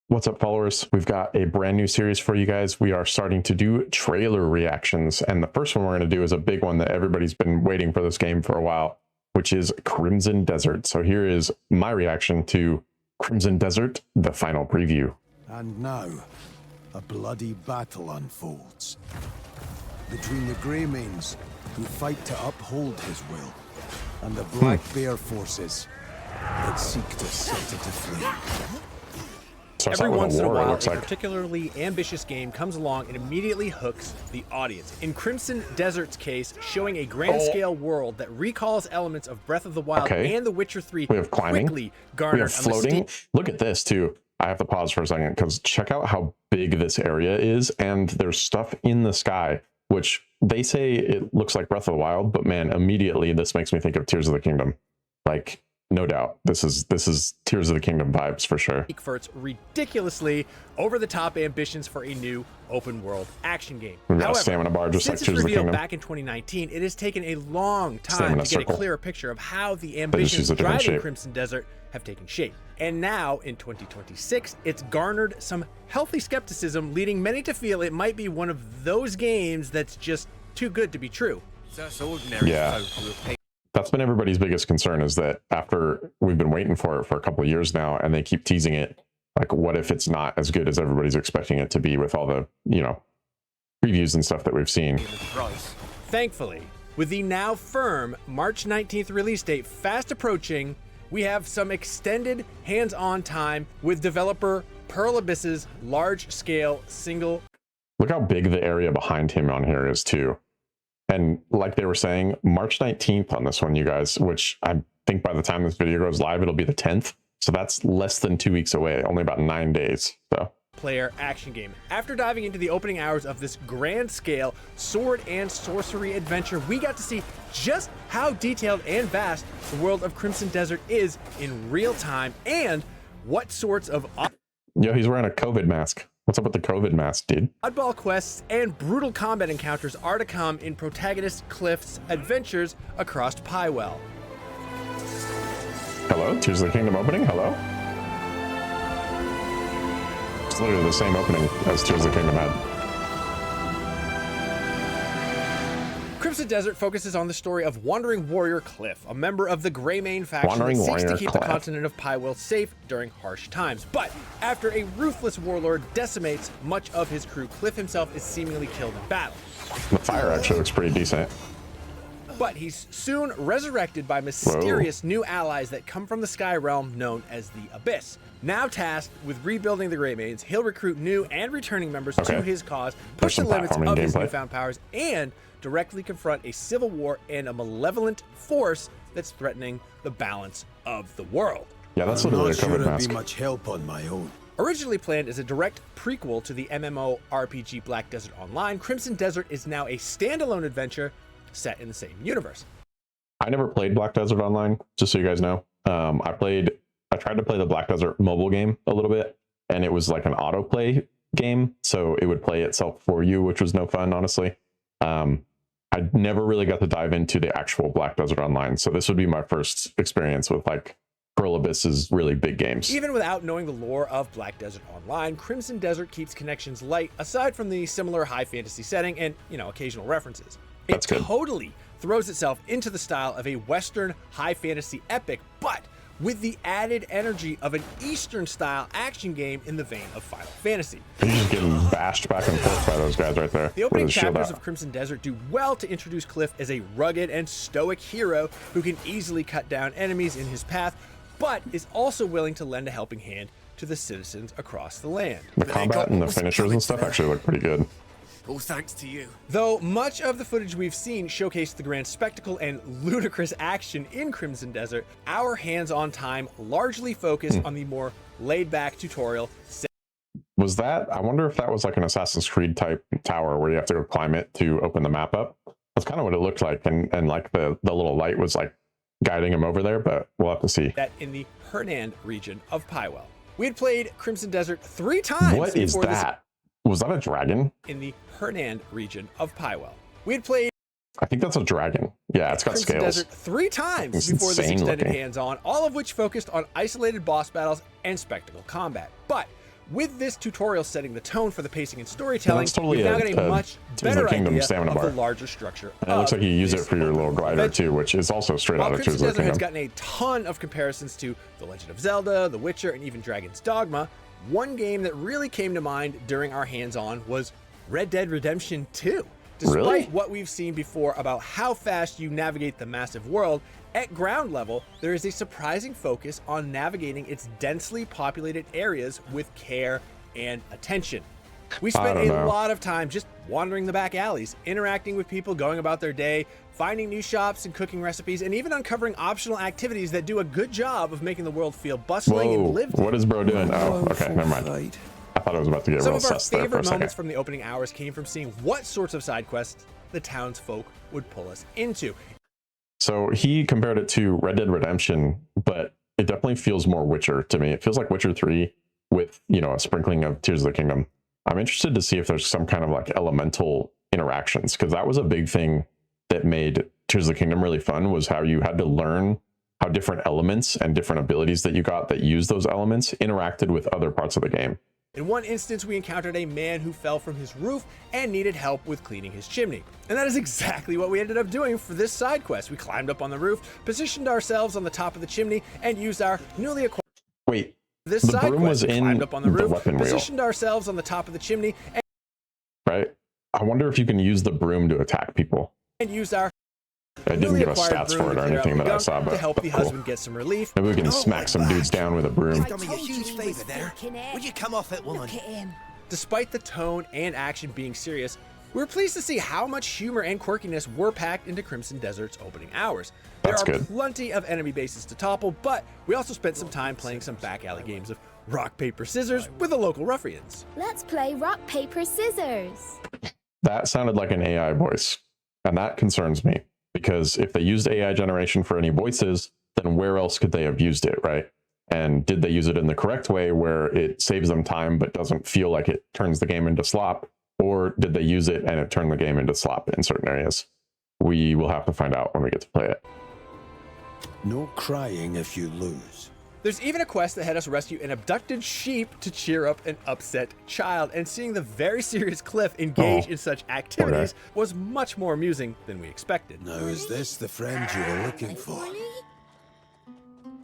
What's up, followers? We've got a brand new series for you guys. We are starting to do trailer reactions, and the first one we're going to do is a big one that everybody's been waiting for this game for a while, which is Crimson Desert. So here is my reaction to Crimson Desert, the final preview. And now, a bloody battle unfolds between the Greymanes, who fight to uphold his will, and the Black Bear forces that seek to set it aflame. Every once in a while, a particularly ambitious game comes along and immediately hooks the audience. In Crimson Desert's case, showing a grand-scale world that recalls elements of Breath of the Wild and The Witcher 3 we have climbing, quickly garnered we have floating. Look at this, too. I have to pause for a second, because check out how big this area is, and there's stuff in the sky, which they say it looks like Breath of the Wild, but man, immediately this makes me think of Tears of the Kingdom. Like, no doubt, this is Tears of the Kingdom vibes for sure. For its ridiculously over-the-top ambitions for a new open-world action game. We've got a stamina bar just like Tears of the Kingdom. Back in 2019, it has taken a long time to get a clearer picture of how the ambitions driving Crimson Desert have taken shape. And now, in 2026, it's garnered some healthy skepticism, leading many to feel it might be one of those games that's just too good to be true. Yeah. That's been everybody's biggest concern, is that after we've been waiting for it for a couple of years now and they keep teasing it, like, what if it's not as good as everybody's expecting it to be with all the, you know, previews and stuff that we've seen. Thankfully, with the now firm March 19th release date fast approaching, we have some extended hands-on time with developer Pearl Abyss's large-scale single. Look how big the area behind him on here is too. And like they were saying, March 19th on this one, you guys, which I think by the time this video goes live, it'll be the 10th. So that's less than 2 weeks away, only about 9 days. So player action game. After diving into the opening hours of this grand scale sword and sorcery adventure, we got to see just how detailed and vast the world of Crimson Desert is in real time, and what sorts of yo, he's wearing a COVID mask. What's up with the COVID mask, dude? Oddball quests and brutal combat encounters are to come in protagonist Cliff's adventures across Pywell. Hello? Tears of the Kingdom opening? Hello? It's literally the same opening as Tears of the Kingdom had. Crimson Desert focuses on the story of wandering warrior Cliff, a member of the Greymane faction that seeks to keep the continent of Pywell safe during harsh times. But after a ruthless warlord decimates much of his crew, Cliff himself is seemingly killed in battle. The fire actually looks pretty decent. But he's soon resurrected by mysterious new allies that come from the sky realm known as the Abyss. Now tasked with rebuilding the Greymanes, he'll recruit new and returning members to his cause, push the limits of his newfound powers, and directly confront a civil war and a malevolent force that's threatening the balance of the world. Yeah, that's literally a COVID mask. Be much help on my own. Originally planned as a direct prequel to the MMORPG Black Desert Online, Crimson Desert is now a standalone adventure set in the same universe. I never played Black Desert Online, just so you guys know. I tried to play the Black Desert mobile game a little bit, and it was like an autoplay game, so it would play itself for you, which was no fun, honestly. I never really got to dive into the actual Black Desert Online, so this would be my first experience with like Pearl Abyss's really big games. Even without knowing the lore of Black Desert Online, Crimson Desert keeps connections light, aside from the similar high fantasy setting and, you know, occasional references. That's good. It totally throws itself into the style of a Western high fantasy epic, but with the added energy of an Eastern-style action game in the vein of Final Fantasy. He's just getting bashed back and forth by those guys right there. The opening chapters of Crimson Desert do well to introduce Cliff as a rugged and stoic hero who can easily cut down enemies in his path, but is also willing to lend a helping hand to the citizens across the land. The combat and the finishers and stuff actually look pretty good. All thanks to you. Though much of the footage we've seen showcased the grand spectacle and ludicrous action in Crimson Desert, our hands-on time largely focused on the more laid-back tutorial. Was that, I wonder if that was like an Assassin's Creed type tower where you have to go climb it to open the map up. That's kind of what it looked like, and like the little light was like guiding him over there, but we'll have to see. That in the Hernand region of Pywell. We had played Crimson Desert 3 times. What is that? Was that a dragon? In the Hernand region of Pywell. We had played I think that's a dragon. Yeah, it's got Crimson scales. Desert 3 times before this extended hands-on, all of which focused on isolated boss battles and spectacle combat. But With this tutorial setting the tone for the pacing and storytelling, That's totally we've now got a much Tears of better the Kingdom idea stamina of bar. the larger structure. And it looks like you use it this for your little glider adventure. too, which is also straight While out of Tears Crimson of the Desert has Kingdom. gotten a ton of comparisons to The Legend of Zelda, The Witcher, and even Dragon's Dogma, one game that really came to mind during our hands-on was Red Dead Redemption 2. Despite Really? what we've seen before about how fast you navigate the massive world, at ground level, there is a surprising focus on navigating its densely populated areas with care and attention. We spent a lot of time just wandering the back alleys, interacting with people going about their day, finding new shops and cooking recipes, and even uncovering optional activities that do a good job of making the world feel bustling and lived in. What is bro doing? Oh, okay, never mind. I thought it was about to get Some real of our sus there for a favorite second. moments from the opening hours came from seeing what sorts of side quests the townsfolk would pull us into. So he compared it to Red Dead Redemption, but it definitely feels more Witcher to me. It feels like Witcher 3 with, you know, a sprinkling of Tears of the Kingdom. I'm interested to see if there's some kind of like elemental interactions, because that was a big thing that made Tears of the Kingdom really fun, was how you had to learn how different elements and different abilities that you got that use those elements interacted with other parts of the game. In one instance, we encountered a man who fell from his roof and needed help with cleaning his chimney. And that is exactly what we ended up doing for this side quest. We climbed up on the roof, positioned ourselves on the top of the chimney, and used our newly acquired... Wait, This the side broom quest, was we in climbed up on the the roof, weapon wheel, positioned ourselves on the top of the chimney, right? I wonder if you can use the broom to attack people. and used our I didn't newly give us acquired stats broom for it to or clear out anything the that I gunk saw, but to help the cool. husband get some relief. Maybe we can smack some dudes down with a broom. Done me a huge favour there. Would you come off it, woman? Look at him. Despite the tone and action being serious, we were pleased to see how much humor and quirkiness were packed into Crimson Desert's opening hours. That's there are good. plenty of enemy bases to topple, but we also spent some time playing some back alley games of rock, paper, scissors with the local ruffians. Let's play rock, paper, scissors. That sounded like an AI voice, and that concerns me, because if they used AI generation for any voices, then where else could they have used it, right? And did they use it in the correct way where it saves them time but doesn't feel like it turns the game into slop? Or did they use it and it turned the game into slop in certain areas? We will have to find out when we get to play it. No crying if you lose. There's even a quest that had us rescue an abducted sheep to cheer up an upset child, and seeing the very serious Cliff engage in such activities was much more amusing than we expected. Now is this the friend you were looking for? Woolly?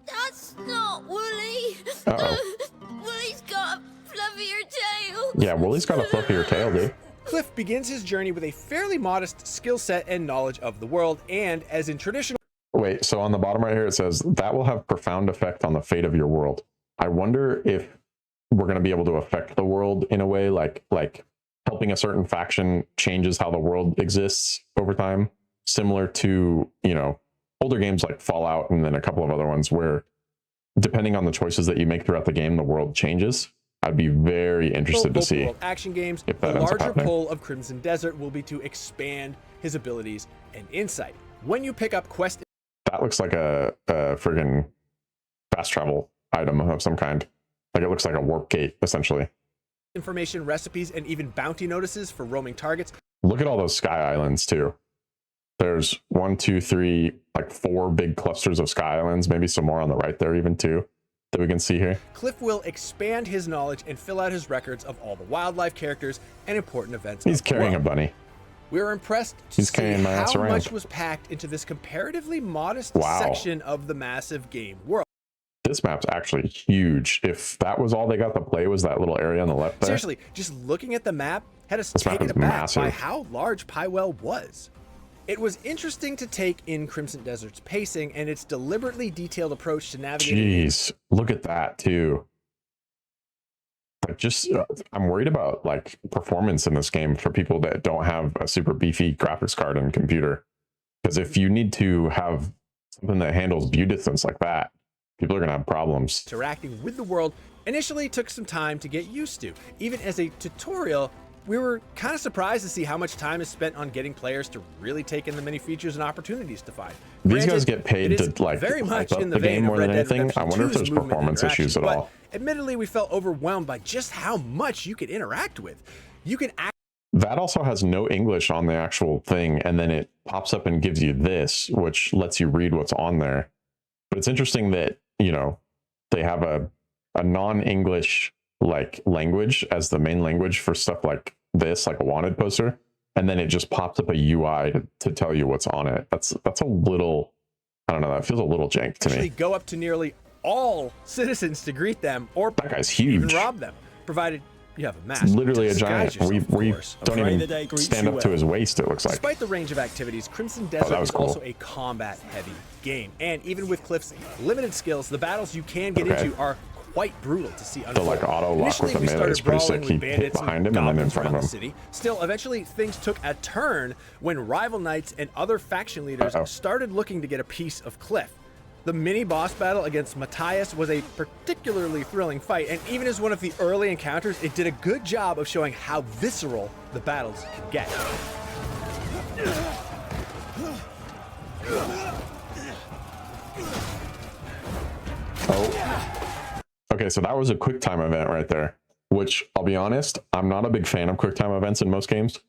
That's not Woolly. Woolly's got a fluffier tail. Yeah, Wooly's got a fluffier tail, dude. Cliff begins his journey with a fairly modest skill set and knowledge of the world, and as in traditional Wait, so on the bottom right here, it says, that will have profound effect on the fate of your world. I wonder if we're going to be able to affect the world in a way, like helping a certain faction changes how the world exists over time, similar to, you know, older games like Fallout and then a couple of other ones where, depending on the choices that you make throughout the game, the world changes. I'd be very interested to open see world action games, if the that ends up larger happening. pull of Crimson Desert will be to expand his abilities and insight. When you pick up quest That looks like a friggin' fast travel item of some kind. Like it looks like a warp gate, essentially. information, recipes, and even bounty notices for roaming targets, Look at all those sky islands too. There's 1, 2, 3, like 4 big clusters of sky islands, maybe some more on the right there even too, that we can see here. Cliff will expand his knowledge and fill out his records of all the wildlife characters and important events. He's of the carrying a world. bunny. We were impressed to He's see carrying my ass how around. much was packed into this comparatively modest Wow. section of the massive game world. This map's actually huge. If that was all they got to play was that little area on the left there. Seriously, just looking at the map had us This map taken is aback massive. by how large Pywell was. It was interesting to take in Crimson Desert's pacing and its deliberately detailed approach to navigating. Jeez, look at that too. Like just, I'm worried about like performance in this game for people that don't have a super beefy graphics card and computer. Because if you need to have something that handles view distance like that, people are gonna have problems. Interacting with the world initially took some time to get used to. Even as a tutorial, we were kind of surprised to see how much time is spent on getting players to really take in the many features and opportunities to find. These guys Granted, get paid it is to like very hype much up in the vein game of more Red than Dead anything. I Redemption wonder if 2's there's movement performance issues at interaction, all. but admittedly, we felt overwhelmed by just how much you could interact with. You can That also has no English on the actual thing, and then it pops up and gives you this, which lets you read what's on there. But it's interesting that, you know, they have a non-English like language as the main language for stuff like this, like a wanted poster, and then it just pops up a UI to tell you what's on it. That's a little, I don't know, that feels a little jank to me. Go up to nearly all citizens to greet them, or that guy's huge. Even rob them, provided you have a mask. It's literally a giant. We don't even stand up to his waist, it looks like. Despite the range of activities, Crimson Desert is also a combat-heavy game, and even with Cliff's limited skills, the battles you can get into are quite brutal to see unfold. The like auto lock with the melee is pretty sick. He hit behind him and then in front of him. City. Still, eventually things took a turn when rival knights and other faction leaders started looking to get a piece of Cliff. The mini boss battle against Matthias was a particularly thrilling fight, and even as one of the early encounters, it did a good job of showing how visceral the battles can get. Oh. Okay, so that was a quick time event right there, which I'll be honest, I'm not a big fan of quick time events in most games,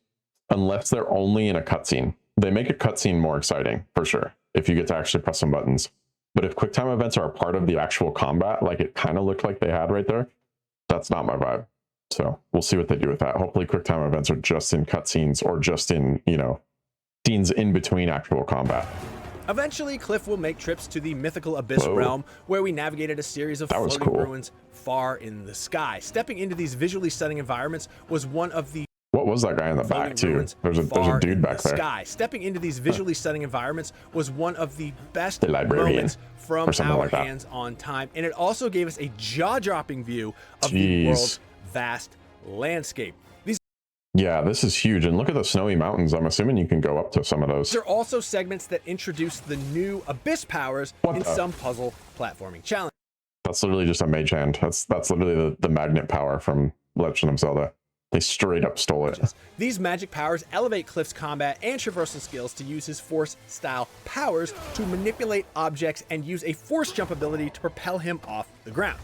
unless they're only in a cutscene. They make a cutscene more exciting, for sure, if you get to actually press some buttons. But if QuickTime events are a part of the actual combat, like it kind of looked like they had right there, that's not my vibe. So we'll see what they do with that. Hopefully QuickTime events are just in cutscenes or just in, you know, scenes in between actual combat. Eventually, Cliff will make trips to the mythical Abyss realm, where we navigated a series of floating ruins far in the sky. Stepping into these visually stunning environments was one of the What was that guy in the back too? There's a dude back there. Stepping into these visually stunning environments was one of the best moments from our hands-on time, and it also gave us a jaw-dropping view of the world's vast landscape. Yeah, this is huge, and look at the snowy mountains. I'm assuming you can go up to some of those. There are also segments that introduce the new Abyss powers in some puzzle platforming challenge. That's literally just a mage hand. That's literally the magnet power from Legend of Zelda. They straight up stole it. These magic powers elevate Cliff's combat and traversal skills to use his force-style powers to manipulate objects and use a force jump ability to propel him off the ground.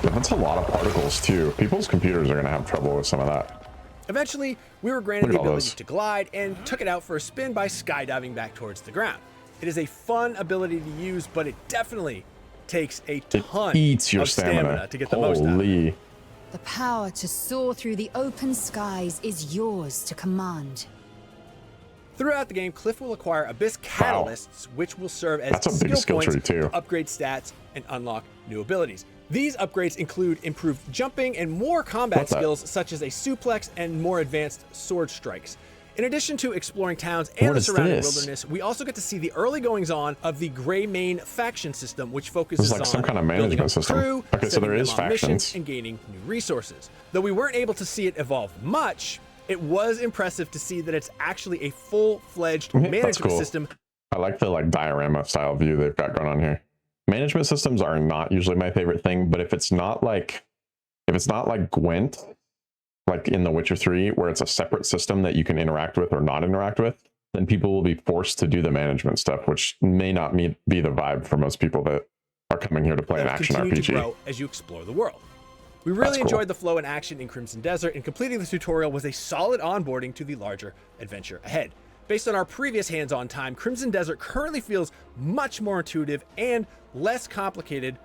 That's a lot of particles too. People's computers are going to have trouble with some of that. Eventually, we were granted the ability to glide and took it out for a spin by skydiving back towards the ground. It is a fun ability to use, but it definitely takes a ton of stamina to get the most out of it. The power to soar through the open skies is yours to command. Throughout the game, Cliff will acquire Abyss Catalysts, which will serve as skill points to upgrade stats and unlock new abilities. These upgrades include improved jumping and more combat skills, such as a suplex and more advanced sword strikes. In addition to exploring towns and the surrounding wilderness, we also get to see the early goings-on of the Greymane faction system, which focuses on some kind of management system. Okay, so there is factions and gaining new resources. Though we weren't able to see it evolve much, it was impressive to see that it's actually a full-fledged management system. I like the diorama style view they've got going on here. Management systems are not usually my favorite thing, but if it's not like Gwent, like in The Witcher 3, where it's a separate system that you can interact with or not interact with, then people will be forced to do the management stuff, which may not be the vibe for most people that are coming here to play an action RPG. To grow as you explore the world. We really enjoyed the flow and action in Crimson Desert, and completing the tutorial was a solid onboarding to the larger adventure ahead. Based on our previous hands-on time, Crimson Desert currently feels much more intuitive and less complicated.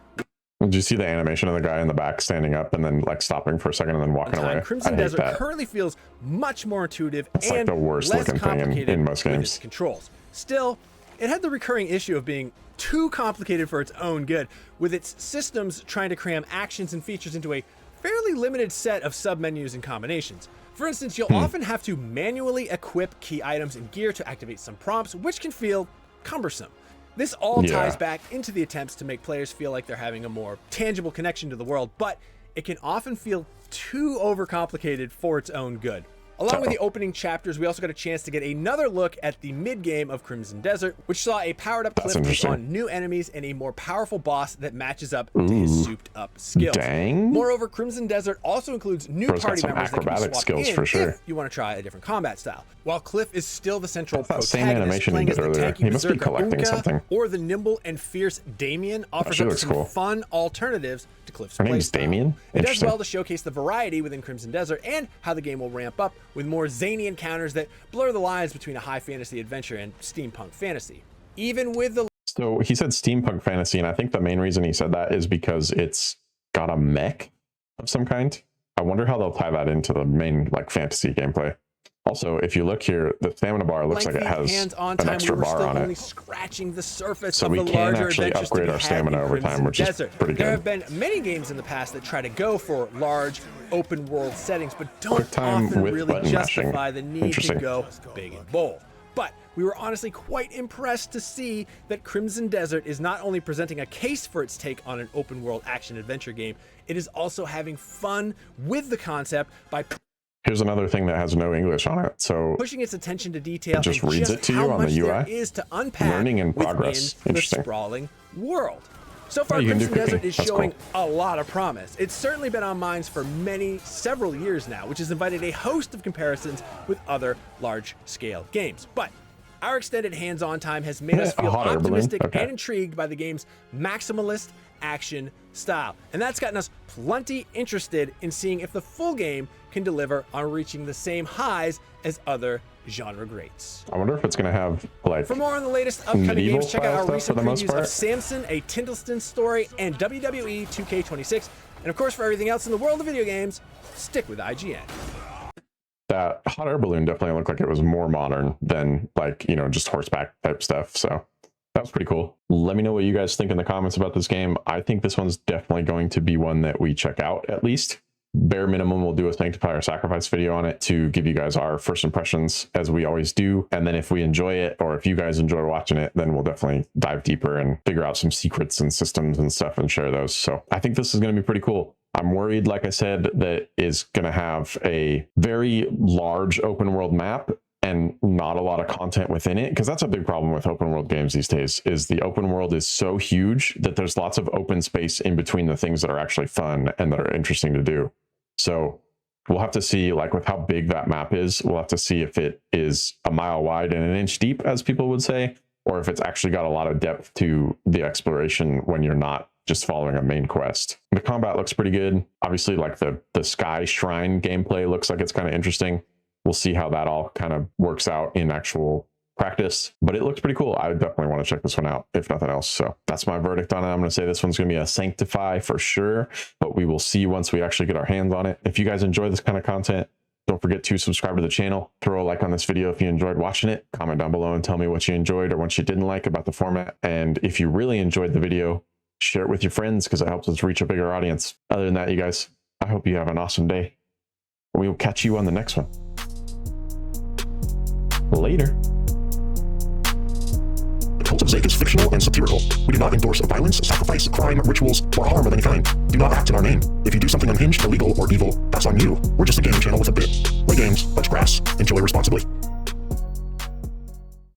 Did you see the animation of the guy in the back standing up and then stopping for a second and then walking away? Crimson Desert currently feels much more intuitive and the worst looking thing in most games. Controls. Still, it had the recurring issue of being too complicated for its own good, with its systems trying to cram actions and features into a fairly limited set of submenus and combinations. For instance, you'll often have to manually equip key items and gear to activate some prompts, which can feel cumbersome. This all ties back into the attempts to make players feel like they're having a more tangible connection to the world, but it can often feel too overcomplicated for its own good. Along with the opening chapters, we also got a chance to get another look at the mid-game of Crimson Desert, which saw a powered-up Cliff take on new enemies and a more powerful boss that matches up to his souped-up skills. Moreover, Crimson Desert also includes new party members that can be swapped in if you want to try a different combat style. While Cliff is still the central protagonist, playing as the tanky berserker Unka or the nimble and fierce Damien offers up some fun alternatives to Cliff's playstyle. It does well to showcase the variety within Crimson Desert and how the game will ramp up with more zany encounters that blur the lines between a high fantasy adventure and steampunk fantasy. Even with the... So he said steampunk fantasy, and I think the main reason he said that is because it's got a mech of some kind. I wonder how they'll tie that into the main like fantasy gameplay. Also, if you look here, the stamina bar looks like it has hands-on an time, extra we were bar still on only it. scratching the surface So of we the can larger actually adventures to upgrade be our had stamina in over time, Crimson which is Desert. pretty There good. have been many games in the past that try to go for large open world settings, but don't Quick time often with really button justify mashing. the need to Interesting. go big and bold. But we were honestly quite impressed to see that Crimson Desert is not only presenting a case for its take on an open world action adventure game, it is also having fun with the concept by Here's another thing that has no English on it, so pushing its attention to detail it just and reads just it to how you on the much there UI. is to unpack Learning in progress. within the Interesting. sprawling world. So far, Oh, you can do Crimson Desert cooking. is That's showing cool. a lot of promise. It's certainly been on minds for several years now, which has invited a host of comparisons with other large-scale games. But our extended hands-on time has made us A feel hot air balloon? optimistic Okay. and intrigued by the game's maximalist action style. And that's gotten us plenty interested in seeing if the full game can deliver on reaching the same highs as other genre greats. I wonder if it's going to have like For more on the latest upcoming medieval games, check out our style stuff recent for the most previews of part. Samson, A Tintleston Story, and WWE 2K26. And of course, for everything else in the world of video games, stick with IGN. that hot air balloon definitely looked like it was more modern than like, you know, just horseback type stuff. So that was pretty cool. Let me know what you guys think in the comments about this game. I think this one's definitely going to be one that we check out at least. Bare minimum, we'll do a Sanctify or Sacrifice video on it to give you guys our first impressions, as we always do. And then if we enjoy it, or if you guys enjoy watching it, then we'll definitely dive deeper and figure out some secrets and systems and stuff and share those. So I think this is going to be pretty cool. I'm worried, like I said, that is going to have a very large open world map and not a lot of content within it, because that's a big problem with open world games these days, is the open world is so huge that there's lots of open space in between the things that are actually fun and that are interesting to do. So we'll have to see, like with how big that map is, we'll have to see if it is a mile wide and an inch deep, as people would say, or if it's actually got a lot of depth to the exploration when you're not just following a main quest. The combat looks pretty good. Obviously, like the Sky Shrine gameplay looks like it's kind of interesting. We'll see how that all kind of works out in actual practice, but it looks pretty cool. I definitely want to check this one out, if nothing else. So that's my verdict on it. I'm going to say this one's going to be a Sanctify for sure, but we will see once we actually get our hands on it. If you guys enjoy this kind of content, don't forget to subscribe to the channel, throw a like on this video if you enjoyed watching it, comment down below and tell me what you enjoyed or what you didn't like about the format. And if you really enjoyed the video, share it with your friends, because it helps us reach a bigger audience. Other than that, you guys, I hope you have an awesome day. We will catch you on the next one. Later. The cult of Zaek is fictional and satirical. We do not endorse violence, sacrifice, crime, rituals, or harm of any kind. Do not act in our name. If you do something unhinged, illegal, or evil, that's on you. We're just a gaming channel with a bit. Play games, touch grass, enjoy responsibly.